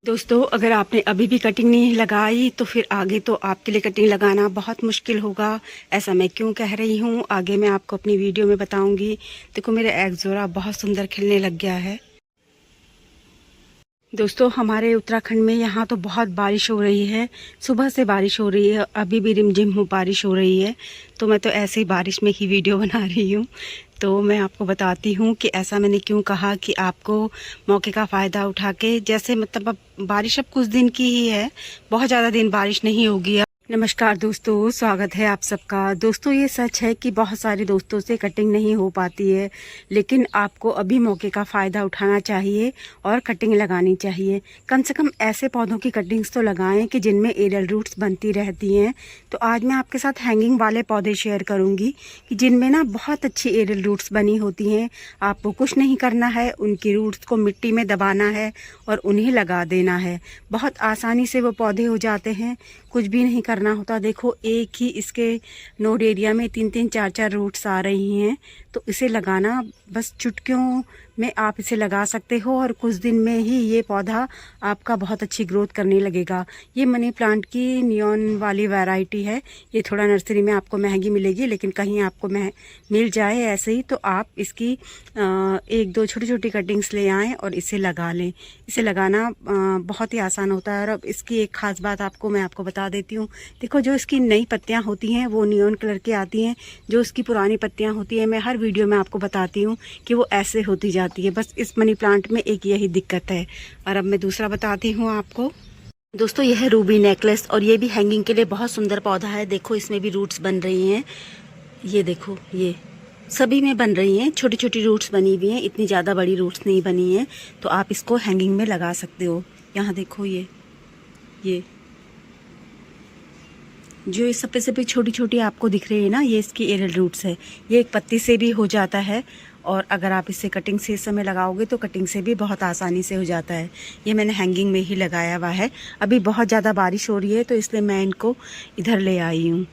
दोस्तों, अगर आपने अभी भी कटिंग नहीं लगाई तो फिर आगे तो आपके लिए कटिंग लगाना बहुत मुश्किल होगा। ऐसा मैं क्यों कह रही हूँ आगे मैं आपको अपनी वीडियो में बताऊंगी। देखो, मेरा एक जोड़ा बहुत सुंदर खिलने लग गया है। दोस्तों, हमारे उत्तराखंड में यहाँ तो बहुत बारिश हो रही है। सुबह से बारिश हो रही है, अभी भी रिमझिम बारिश हो रही है। तो मैं तो ऐसे ही बारिश में ही वीडियो बना रही हूँ। तो मैं आपको बताती हूँ कि ऐसा मैंने क्यों कहा कि आपको मौके का फ़ायदा उठा के, जैसे मतलब अब बारिश अब कुछ दिन की ही है, बहुत ज़्यादा दिन बारिश नहीं होगी। नमस्कार दोस्तों, स्वागत है आप सबका। दोस्तों, ये सच है कि बहुत सारे दोस्तों से कटिंग नहीं हो पाती है, लेकिन आपको अभी मौके का फ़ायदा उठाना चाहिए और कटिंग लगानी चाहिए। कम से कम ऐसे पौधों की कटिंग्स तो लगाएं कि जिनमें एरियल रूट्स बनती रहती हैं। तो आज मैं आपके साथ हैंगिंग वाले पौधे शेयर करूँगी कि जिनमें ना बहुत अच्छी एरियल रूट्स बनी होती हैं। आपको कुछ नहीं करना है, उनकी रूट्स को मिट्टी में दबाना है और उन्हें लगा देना है। बहुत आसानी से वो पौधे हो जाते हैं, कुछ भी नहीं करना होता। देखो, एक ही इसके नोड एरिया में 3-3 4-4 रूट्स आ रही हैं। तो इसे लगाना बस चुटकियों में आप इसे लगा सकते हो और कुछ दिन में ही ये पौधा आपका बहुत अच्छी ग्रोथ करने लगेगा। ये मनी प्लांट की नियॉन वाली वैरायटी है। ये थोड़ा नर्सरी में आपको महंगी मिलेगी, लेकिन कहीं आपको मिल जाए ऐसे ही तो आप इसकी 1-2 छोटी छोटी कटिंग्स ले आएँ और इसे लगा लें। इसे लगाना बहुत ही आसान होता है। और अब इसकी एक ख़ास बात मैं आपको बता देती हूँ। देखो, जो इसकी नई पत्तियाँ होती हैं वो नियॉन कलर की आती हैं। जो इसकी पुरानी पत्तियाँ होती हैं, मैं हर वीडियो में आपको बताती हूँ कि वो ऐसे होती जाती है। बस इस मनी प्लांट में एक यही दिक्कत है। और अब मैं दूसरा बताती हूँ आपको। दोस्तों, यह है रूबी नेकलेस और ये भी हैंगिंग के लिए बहुत सुंदर पौधा है। देखो, इसमें भी रूट्स बन रही हैं। ये देखो, ये सभी में बन रही हैं, छोटी छोटी रूट्स बनी हुई हैं, इतनी ज़्यादा बड़ी रूट्स नहीं बनी हैं। तो आप इसको हैंगिंग में लगा सकते हो। यहाँ देखो, ये जो इस सब पे छोटी छोटी आपको दिख रही है ना, ये इसकी एरियल रूट्स है। ये एक पत्ती से भी हो जाता है और अगर आप इसे कटिंग से इस समय लगाओगे तो कटिंग से भी बहुत आसानी से हो जाता है। ये मैंने हैंगिंग में ही लगाया हुआ है। अभी बहुत ज़्यादा बारिश हो रही है तो इसलिए मैं इनको इधर ले आई हूँ।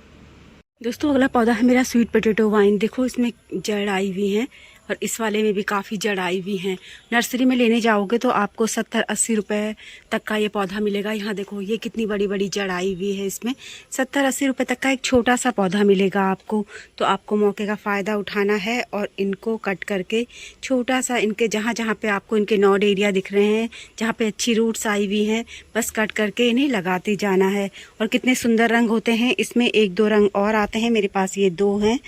दोस्तों, अगला पौधा है मेरा स्वीट पोटैटो वाइन। देखो, इसमें जड़ आई हुई हैं और इस वाले में भी काफ़ी जड़ आई हुई हैं। नर्सरी में लेने जाओगे तो आपको 70-80 रुपए तक का ये पौधा मिलेगा। यहाँ देखो, ये कितनी बड़ी बड़ी जड़ आई हुई है। इसमें 70-80 रुपए तक का एक छोटा सा पौधा मिलेगा आपको। तो आपको मौके का फ़ायदा उठाना है और इनको कट करके छोटा सा, इनके जहाँ जहाँ पे आपको इनके नोड एरिया दिख रहे हैं, जहाँ पे अच्छी रूट्स आई हुई हैं, बस कट करके इन्हें लगाते जाना है। और कितने सुंदर रंग होते हैं इसमें। 1-2 रंग और आते हैं, मेरे पास ये 2 हैं।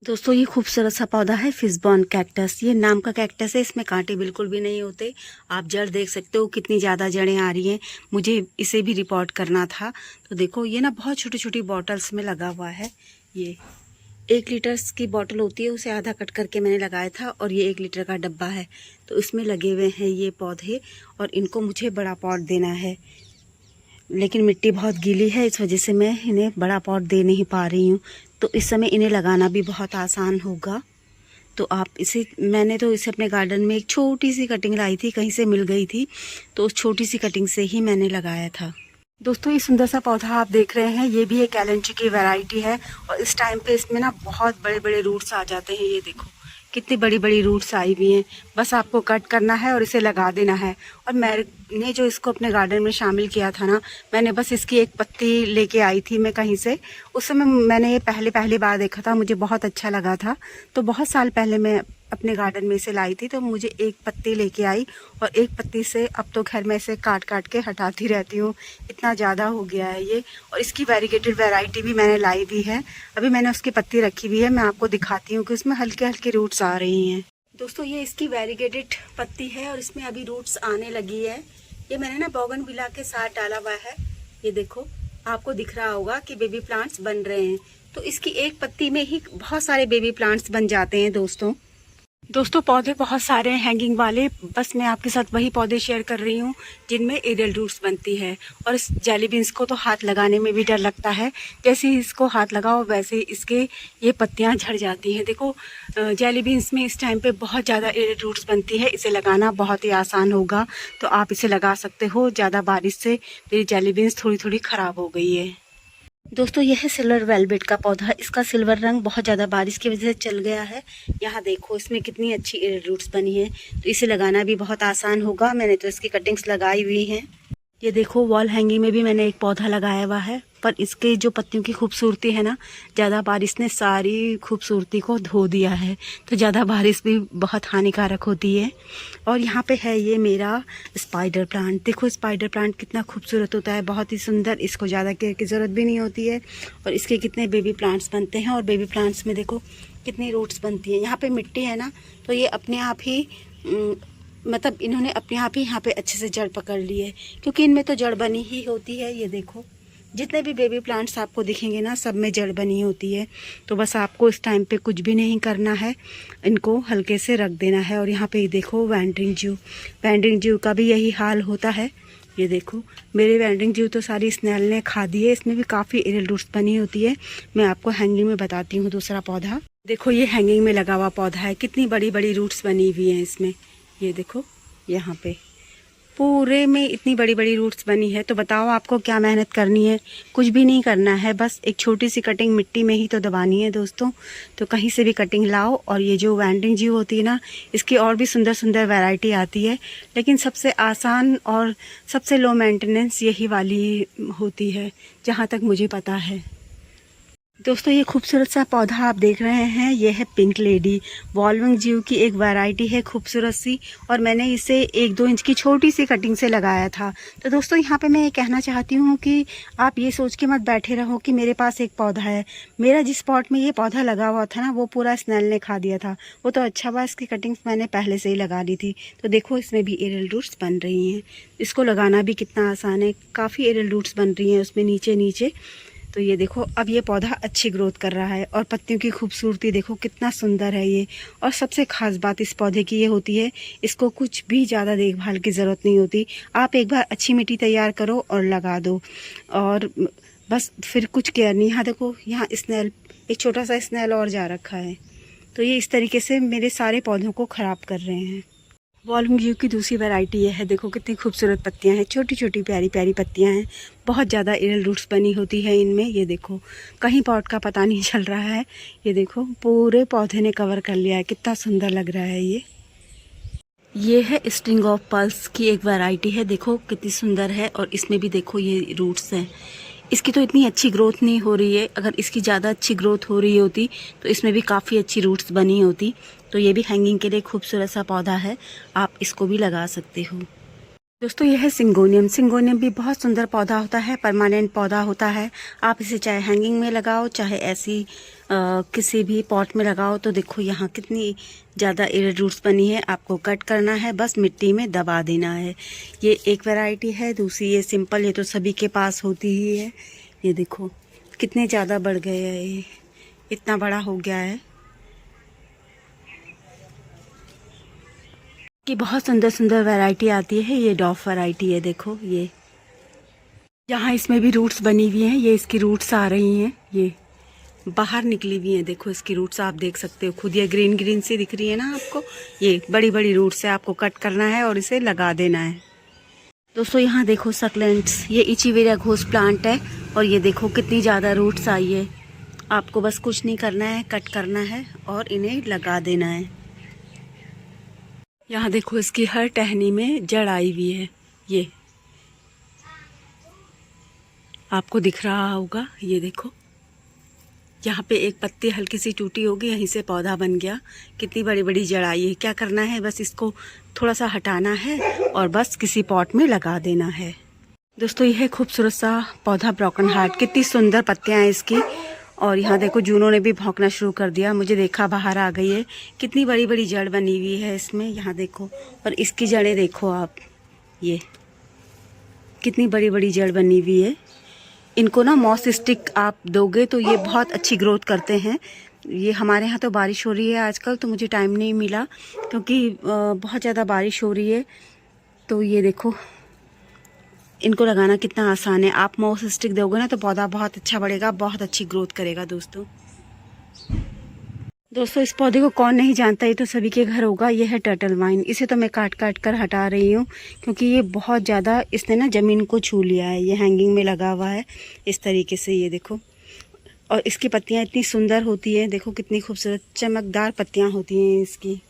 दोस्तों, ये खूबसूरत सा पौधा है फिशबॉर्न कैक्टस। ये नाम का कैक्टस है, इसमें कांटे बिल्कुल भी नहीं होते। आप जड़ देख सकते हो कितनी ज़्यादा जड़ें आ रही हैं। मुझे इसे भी रिपोर्ट करना था। तो देखो, ये ना बहुत छोटी छोटी बॉटल्स में लगा हुआ है। ये 1 लीटर की बॉटल होती है, उसे आधा कट करके मैंने लगाया था और ये 1 लीटर का डब्बा है। तो इसमें लगे हुए हैं ये पौधे और इनको मुझे बड़ा पॉट देना है, लेकिन मिट्टी बहुत गीली है, इस वजह से मैं इन्हें बड़ा पॉट दे नहीं पा रही हूँ। तो इस समय इन्हें लगाना भी बहुत आसान होगा। तो मैंने तो इसे अपने गार्डन में एक छोटी सी कटिंग लाई थी, कहीं से मिल गई थी, तो उस छोटी सी कटिंग से ही मैंने लगाया था। दोस्तों, ये सुंदर सा पौधा आप देख रहे हैं, ये भी एक एलेंची की वैरायटी है और इस टाइम पे इसमें ना बहुत बड़े बड़े रूट्स आ जाते हैं। ये देखो, कितनी बड़ी बड़ी रूट्स आई हुई हैं। बस आपको कट करना है और इसे लगा देना है। और मैंने जो इसको अपने गार्डन में शामिल किया था ना, मैंने बस इसकी एक पत्ती लेके आई थी मैं कहीं से। उस समय मैंने ये पहली बार देखा था, मुझे बहुत अच्छा लगा था। तो बहुत साल पहले मैं अपने गार्डन में इसे लाई थी, तो मुझे एक पत्ती लेके आई और एक पत्ती से अब तो खैर मैं इसे काट काट के हटाती रहती हूँ, इतना ज़्यादा हो गया है ये। और इसकी वेरीगेटेड वैरायटी भी मैंने लाई हुई है। अभी मैंने उसकी पत्ती रखी हुई है, मैं आपको दिखाती हूँ कि उसमें हल्के हल्के रूट्स आ रही हैं। दोस्तों, ये इसकी वेरीगेटेड पत्ती है और इसमें अभी रूट्स आने लगी है। ये मैंने ना बोगनविला के साथ डाला हुआ है। ये देखो, आपको दिख रहा होगा कि बेबी प्लांट्स बन रहे हैं। तो इसकी एक पत्ती में ही बहुत सारे बेबी प्लांट्स बन जाते हैं। दोस्तों, पौधे बहुत सारे हैं हैंगिंग वाले। बस मैं आपके साथ वही पौधे शेयर कर रही हूँ जिनमें एरियल रूट्स बनती है। और इस जेली बीन्स को तो हाथ लगाने में भी डर लगता है। जैसे ही इसको हाथ लगाओ वैसे ही इसके ये पत्तियाँ झड़ जाती हैं। देखो, जेली बीन्स में इस टाइम पे बहुत ज़्यादा एरियल रूट्स बनती है। इसे लगाना बहुत ही आसान होगा, तो आप इसे लगा सकते हो। ज़्यादा बारिश से मेरी जेली बीन्स थोड़ी थोड़ी ख़राब हो गई है। दोस्तों यह है सिल्वर वेलवेट का पौधा। इसका सिल्वर रंग बहुत ज़्यादा बारिश की वजह से चल गया है। यहाँ देखो इसमें कितनी अच्छी एयर रूट्स बनी है, तो इसे लगाना भी बहुत आसान होगा। मैंने तो इसकी कटिंग्स लगाई हुई हैं। ये देखो वॉल हैंगिंग में भी मैंने एक पौधा लगाया हुआ है, पर इसके जो पत्तियों की खूबसूरती है ना, ज़्यादा बारिश ने सारी खूबसूरती को धो दिया है, तो ज़्यादा बारिश भी बहुत हानिकारक होती है। और यहाँ पे है ये मेरा स्पाइडर प्लांट। देखो स्पाइडर प्लांट कितना खूबसूरत होता है, बहुत ही सुंदर। इसको ज़्यादा केयर की ज़रूरत भी नहीं होती है, और इसके कितने बेबी प्लांट्स बनते हैं। और बेबी प्लांट्स में देखो कितनी रूट्स बनती हैं। यहाँ पर मिट्टी है ना, तो ये अपने आप ही मतलब इन्होंने अपने आप ही यहाँ पे अच्छे से जड़ पकड़ ली है, क्योंकि इनमें तो जड़ बनी ही होती है। ये देखो जितने भी बेबी प्लांट्स आपको दिखेंगे ना, सब में जड़ बनी होती है। तो बस आपको इस टाइम पे कुछ भी नहीं करना है, इनको हल्के से रख देना है। और यहाँ पे देखो वैंड्रिंग जू का भी यही हाल होता है। ये देखो मेरे वैंड्रिंग जू तो सारी स्नेल ने खा दी है। इसमें भी काफ़ी एरियल रूट्स बनी होती है। मैं आपको हैंगिंग में बताती हूँ दूसरा पौधा। देखो ये हैंगिंग में लगा हुआ पौधा है, कितनी बड़ी बड़ी रूट्स बनी हुई हैं इसमें। ये देखो यहाँ पे पूरे में इतनी बड़ी बड़ी रूट्स बनी है। तो बताओ आपको क्या मेहनत करनी है? कुछ भी नहीं करना है, बस एक छोटी सी कटिंग मिट्टी में ही तो दबानी है दोस्तों। तो कहीं से भी कटिंग लाओ। और ये जो वैंड्रिंग जू होती है ना, इसकी और भी सुंदर सुंदर वैरायटी आती है, लेकिन सबसे आसान और सबसे लो मेंटेनेंस यही वाली होती है, जहाँ तक मुझे पता है। दोस्तों ये खूबसूरत सा पौधा आप देख रहे हैं, ये है पिंक लेडी। वॉल्विंग जीव की एक वैरायटी है खूबसूरत सी, और मैंने इसे 1-2 इंच की छोटी सी कटिंग से लगाया था। तो दोस्तों यहाँ पे मैं ये कहना चाहती हूँ कि आप ये सोच के मत बैठे रहो कि मेरे पास एक पौधा है। मेरा जिस पॉट में ये पौधा लगा हुआ था ना, वो पूरा स्नेल ने खा दिया था। वो तो अच्छा हुआ इसकी कटिंग्स मैंने पहले से ही लगा दी थी। तो देखो इसमें भी एरियल रूट्स बन रही हैं। इसको लगाना भी कितना आसान है, काफ़ी एरियल रूट्स बन रही हैं उसमें नीचे नीचे। तो ये देखो अब ये पौधा अच्छी ग्रोथ कर रहा है, और पत्तियों की खूबसूरती देखो कितना सुंदर है ये। और सबसे ख़ास बात इस पौधे की ये होती है, इसको कुछ भी ज़्यादा देखभाल की ज़रूरत नहीं होती। आप एक बार अच्छी मिट्टी तैयार करो और लगा दो, और बस फिर कुछ केयर नहीं। यहाँ देखो यहाँ स्नेल, एक छोटा सा स्नेल और जा रखा है। तो ये इस तरीके से मेरे सारे पौधों को ख़राब कर रहे हैं। वॉल्विंग जू की दूसरी वैरायटी ये है। देखो कितनी खूबसूरत पत्तियां हैं, छोटी छोटी प्यारी प्यारी पत्तियां हैं। बहुत ज़्यादा एरियल रूट्स बनी होती है इनमें। ये देखो कहीं पॉट का पता नहीं चल रहा है। ये देखो पूरे पौधे ने कवर कर लिया है, कितना सुंदर लग रहा है ये है स्ट्रिंग ऑफ पर्ल्स की एक वैरायटी है। देखो कितनी सुंदर है, और इसमें भी देखो ये रूट्स हैं। इसकी तो इतनी अच्छी ग्रोथ नहीं हो रही है, अगर इसकी ज़्यादा अच्छी ग्रोथ हो रही होती तो इसमें भी काफ़ी अच्छी रूट्स बनी होती। तो ये भी हैंगिंग के लिए खूबसूरत सा पौधा है, आप इसको भी लगा सकते हो। दोस्तों ये है सिंगोनियम। सिंगोनियम भी बहुत सुंदर पौधा होता है, परमानेंट पौधा होता है। आप इसे चाहे हैंगिंग में लगाओ, चाहे ऐसी किसी भी पॉट में लगाओ। तो देखो यहाँ कितनी ज़्यादा एयर रूट्स बनी है। आपको कट करना है, बस मिट्टी में दबा देना है। ये एक वैरायटी है। दूसरी ये सिंपल, ये तो सभी के पास होती ही है। ये देखो कितने ज़्यादा बढ़ गए हैं, ये इतना बड़ा हो गया है कि बहुत सुंदर सुंदर वैरायटी आती है। ये डॉफ वैरायटी है। देखो ये यहाँ इसमें भी रूट्स बनी हुई हैं। ये इसकी रूट्स आ रही हैं, ये बाहर निकली हुई हैं। देखो इसकी रूट्स आप देख सकते हो खुद, ये ग्रीन ग्रीन सी दिख रही है ना आपको। ये बड़ी बड़ी रूट्स है, आपको कट करना है और इसे लगा देना है। दोस्तों यहाँ देखो सक्लेंट्स, ये इचीवेरिया घोस्ट प्लांट है, और ये देखो कितनी ज़्यादा रूट्स आई है। आपको बस कुछ नहीं करना है, कट करना है और इन्हें लगा देना है। यहाँ देखो इसकी हर टहनी में जड़ आई हुई है। ये आपको दिख रहा होगा। ये देखो यहाँ पे एक पत्ती हल्की सी टूटी होगी, यहीं से पौधा बन गया। कितनी बड़ी बड़ी जड़ आई है। क्या करना है, बस इसको थोड़ा सा हटाना है और बस किसी पॉट में लगा देना है। दोस्तों यह खूबसूरत सा पौधा ब्रोकन हार्ट, कितनी सुंदर पत्तियां हैं इसकी। और यहाँ देखो जूनों ने भी भौंकना शुरू कर दिया, मुझे देखा बाहर आ गई है। कितनी बड़ी बड़ी जड़ बनी हुई है इसमें, यहाँ देखो। और इसकी जड़ें देखो आप, ये कितनी बड़ी बड़ी जड़ बनी हुई है। इनको ना मॉस स्टिक आप दोगे तो ये बहुत अच्छी ग्रोथ करते हैं। ये हमारे यहाँ तो बारिश हो रही है आजकल, तो मुझे टाइम नहीं मिला क्योंकि बहुत ज़्यादा बारिश हो रही है। तो ये देखो इनको लगाना कितना आसान है। आप मॉस स्टिक दोगे ना तो पौधा बहुत अच्छा बढ़ेगा, बहुत अच्छी ग्रोथ करेगा दोस्तों। दोस्तों इस पौधे को कौन नहीं जानता, ये तो सभी के घर होगा। ये है टर्टल वाइन। इसे तो मैं काट काट कर हटा रही हूँ क्योंकि ये बहुत ज़्यादा इसने ना ज़मीन को छू लिया है। ये हैंगिंग में लगा हुआ है इस तरीके से, ये देखो। और इसकी पत्तियाँ इतनी सुंदर होती हैं, देखो कितनी खूबसूरत चमकदार पत्तियाँ होती हैं इसकी।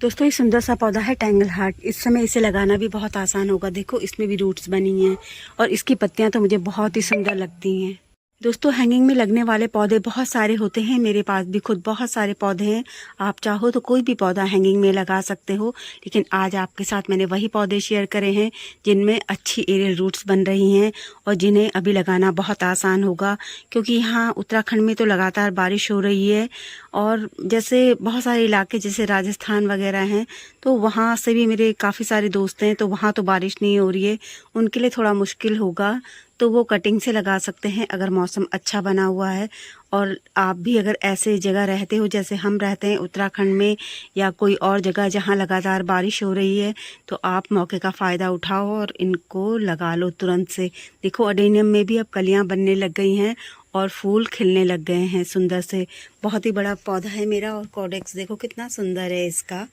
दोस्तों ये सुंदर सा पौधा है टैंगल हार्ट। इस समय इसे लगाना भी बहुत आसान होगा। देखो इसमें भी रूट्स बनी हैं और इसकी पत्तियाँ तो मुझे बहुत ही सुंदर लगती हैं। दोस्तों हैंगिंग में लगने वाले पौधे बहुत सारे होते हैं। मेरे पास भी खुद बहुत सारे पौधे हैं। आप चाहो तो कोई भी पौधा हैंगिंग में लगा सकते हो, लेकिन आज आपके साथ मैंने वही पौधे शेयर करे हैं जिनमें अच्छी एरियल रूट्स बन रही हैं और जिन्हें अभी लगाना बहुत आसान होगा, क्योंकि यहाँ उत्तराखंड में तो लगातार बारिश हो रही है। और जैसे बहुत सारे इलाके जैसे राजस्थान वगैरह हैं, तो वहाँ से भी मेरे काफ़ी सारे दोस्त हैं, तो वहाँ तो बारिश नहीं हो रही है। उनके लिए थोड़ा मुश्किल होगा, तो वो कटिंग से लगा सकते हैं अगर मौसम अच्छा बना हुआ है। और आप भी अगर ऐसे जगह रहते हो जैसे हम रहते हैं उत्तराखंड में, या कोई और जगह जहां लगातार बारिश हो रही है, तो आप मौके का फ़ायदा उठाओ और इनको लगा लो तुरंत से। देखो अडेनियम में भी अब कलियां बनने लग गई हैं और फूल खिलने लग गए हैं सुंदर से। बहुत ही बड़ा पौधा है मेरा। और कॉडेक्स देखो कितना सुंदर है इसका।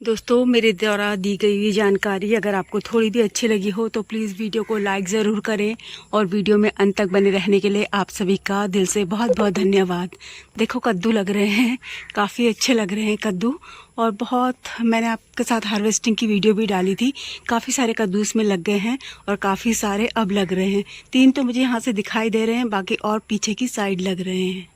दोस्तों मेरे द्वारा दी गई ये जानकारी अगर आपको थोड़ी भी अच्छी लगी हो तो प्लीज़ वीडियो को लाइक ज़रूर करें, और वीडियो में अंत तक बने रहने के लिए आप सभी का दिल से बहुत बहुत धन्यवाद। देखो कद्दू लग रहे हैं, काफ़ी अच्छे लग रहे हैं कद्दू। और बहुत मैंने आपके साथ हार्वेस्टिंग की वीडियो भी डाली थी। काफ़ी सारे कद्दू इसमें लग गए हैं और काफ़ी सारे अब लग रहे हैं। 3 तो मुझे यहाँ से दिखाई दे रहे हैं, बाकी और पीछे की साइड लग रहे हैं।